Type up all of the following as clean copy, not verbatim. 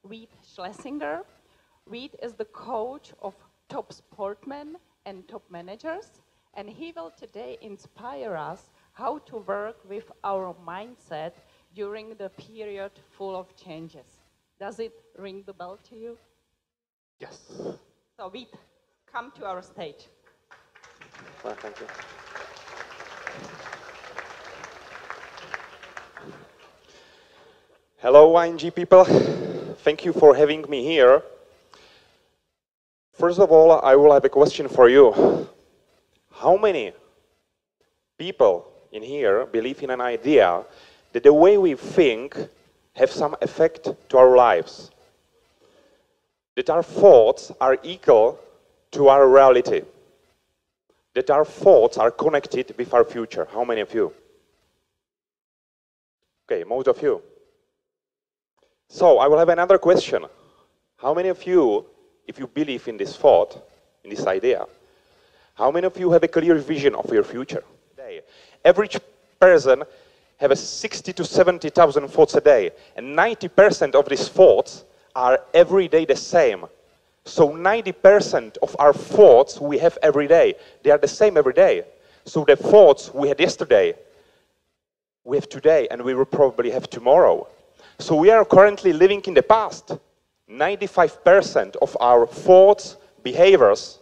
Vit Schlesinger. Vit is the coach of top sportmen and top managers, and he will today inspire us how to work with our mindset during the period full of changes. Does it ring the bell to you? Yes. So Vit, come to our stage. Well, thank you. Hello, ING people. Thank you for having me here. First of all, I will have a question for you. How many people in here believe in an idea that the way we think have some effect to our lives? That our thoughts are equal to our reality? That our thoughts are connected with our future? How many of you? Okay, most of you. So I will have another question. How many of you, if you believe in this thought, in this idea, how many of you have a clear vision of your future? Average person have a 60 to 70,000 thoughts a day, and 90% of these thoughts are every day the same. So 90% of our thoughts we have every day, they are the same every day. So the thoughts we had yesterday, we have today, and we will probably have tomorrow. So we are currently living in the past. 95% of our thoughts, behaviors,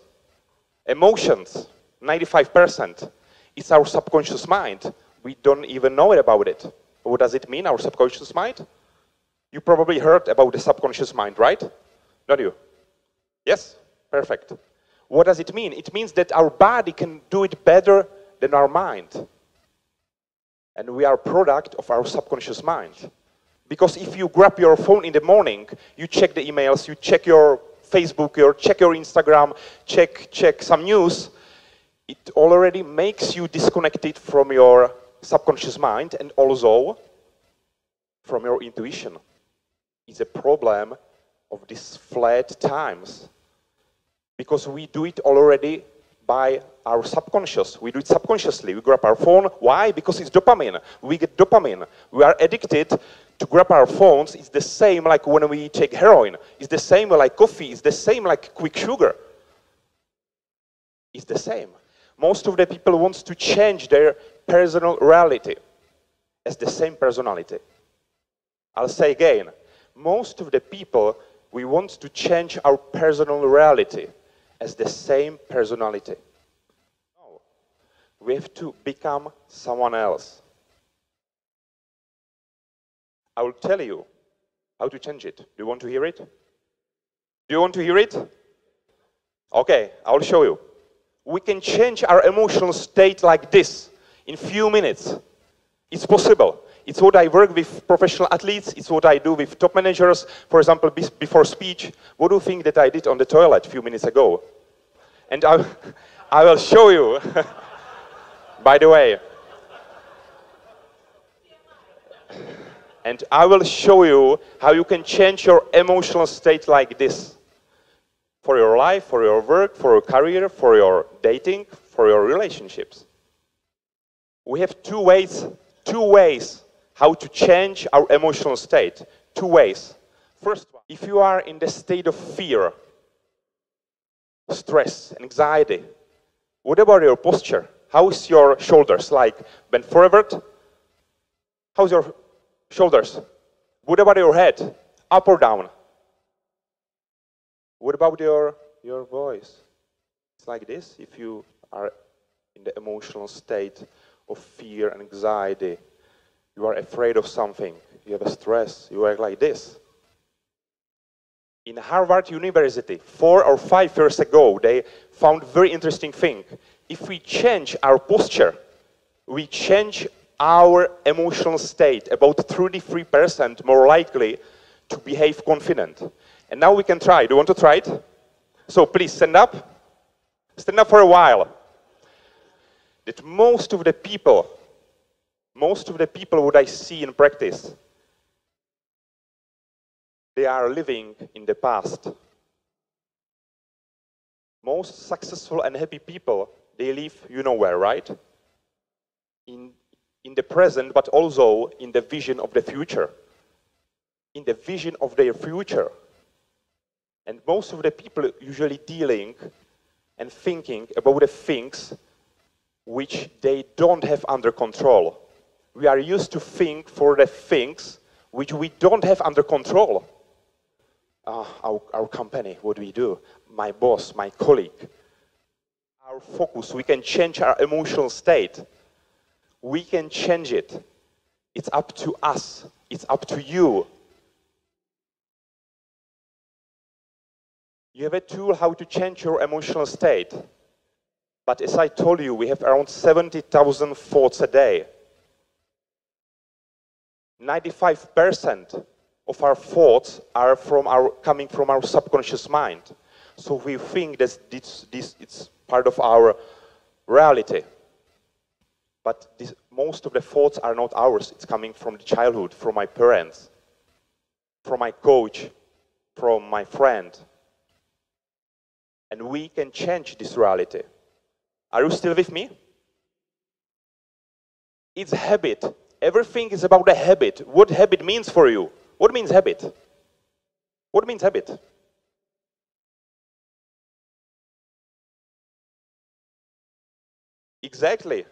emotions, 95%, is our subconscious mind. We don't even know about it. What does it mean, our subconscious mind? You probably heard about the subconscious mind, right? Don't you? Yes? Perfect. What does it mean? It means that our body can do it better than our mind. And we are a product of our subconscious mind. Because if you grab your phone in the morning, you check the emails, you check your Facebook, you check your Instagram, check some news, it already makes you disconnected from your subconscious mind and also from your intuition. It's a problem of these flat times. Because we do it already by our subconscious. We do it subconsciously. We grab our phone. Why? Because it's dopamine. We get dopamine. We are addicted to grab our phones. It's the same like when we take heroin. It's the same like coffee. It's the same like quick sugar. It's the same. Most of the people want to change their personal reality as the same personality. I'll say again, most of the people, we want to change our personal reality as the same personality. No. We have to become someone else. I will tell you how to change it. Do you want to hear it? Do you want to hear it? Okay, I will show you. We can change our emotional state like this in few minutes. It's possible. It's what I work with professional athletes. It's what I do with top managers. For example, before speech, what do you think that I did on the toilet a few minutes ago? And I will show you, by the way. And I will show you how you can change your emotional state like this. For your life, for your work, for your career, for your dating, for your relationships. We have two ways how to change our emotional state. Two ways. First one, if you are in the state of fear, stress, anxiety, what about your posture? How is your shoulders? Like bent forward? How's your shoulders? What about your head? Up or down? What about your voice? It's like this. If you are in the emotional state of fear and anxiety, you are afraid of something, you have a stress, you act like this. In Harvard University, 4 or 5 years ago, they found a very interesting thing. If we change our posture, we change our emotional state, about 33% more likely to behave confident. And now we can try. Do you want to try it? So please stand up. Stand up for a while. That most of the people what I see in practice, they are living in the past. Most successful and happy people, they live, you know where, right? In the present, but also in the vision of the future. in the vision of their future. And most of the people usually dealing and thinking about the things which they don't have under control. We are used to think for the things which we don't have under control. Our company, what do we do? My boss, my colleague. Our focus, we can change our emotional state. We can change it. It's up to us. It's up to you. You have a tool how to change your emotional state. But as I told you, we have around 70,000 thoughts a day. 95% of our thoughts are coming from our subconscious mind. So we think that it's part of our reality. But most of the thoughts are not ours. It's coming from the childhood, from my parents, from my coach, from my friend. And we can change this reality. Are you still with me? It's habit. Everything is about a habit. What habit means for you? What means habit? What means habit? Exactly.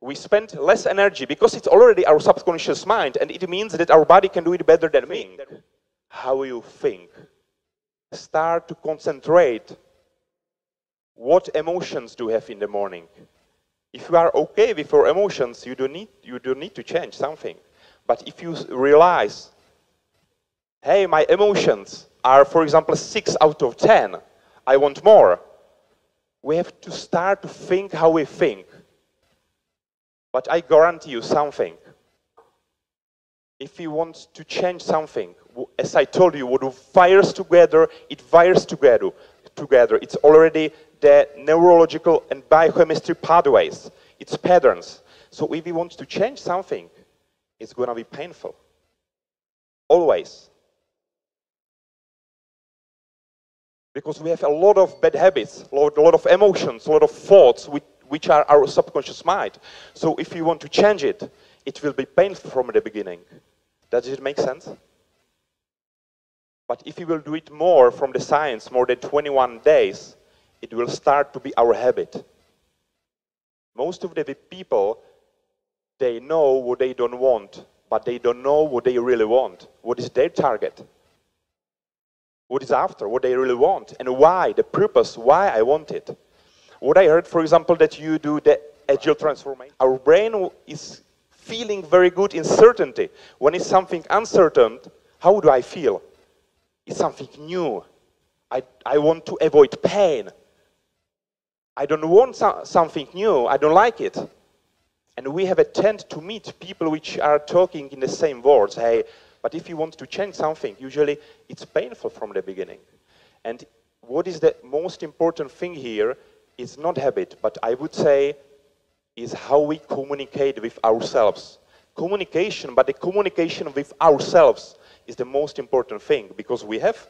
We spend less energy because it's already our subconscious mind, and it means that our body can do it better than me. How you think. Start to concentrate. What emotions do you have in the morning? If you are okay with your emotions, you don't need to change something. But if you realize, hey, my emotions are, for example, 6 out of 10, I want more, we have to start to think how we think. But I guarantee you something. If you want to change something, as I told you, what fires together, it wires together. It's already the neurological and biochemistry pathways. It's patterns. So if we want to change something, it's going to be painful. Always. Because we have a lot of bad habits, a lot of emotions, a lot of thoughts which are our subconscious mind. So if you want to change it, it will be painful from the beginning. Does it make sense? But if you will do it more from the science, more than 21 days, it will start to be our habit. Most of the people, they know what they don't want, but they don't know what they really want. What is their target? What is after, what they really want, and why, the purpose, why I want it. What I heard, for example, that you do the agile transformation. Our brain is feeling very good in certainty. When it's something uncertain, how do I feel? It's something new. I want to avoid pain. I don't want something new. I don't like it. And we have a tend to meet people which are talking in the same words. Hey, but if you want to change something, usually it's painful from the beginning. And what is the most important thing here is not habit, but I would say is how we communicate with ourselves. Communication, but the communication with ourselves is the most important thing, because we have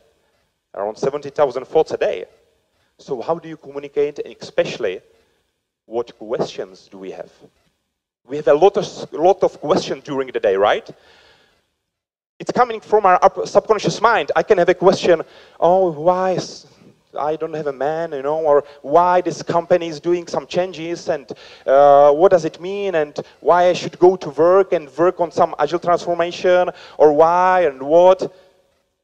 around 70,000 thoughts a day. So how do you communicate, and especially what questions do we have? We have a lot of questions during the day, right? It's coming from our subconscious mind. I can have a question, oh, why I don't have a man, you know, or why this company is doing some changes, and what does it mean, and why I should go to work and work on some agile transformation, or why and what.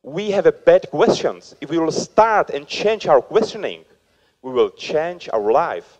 We have a bad questions. If we will start and change our questioning, we will change our life.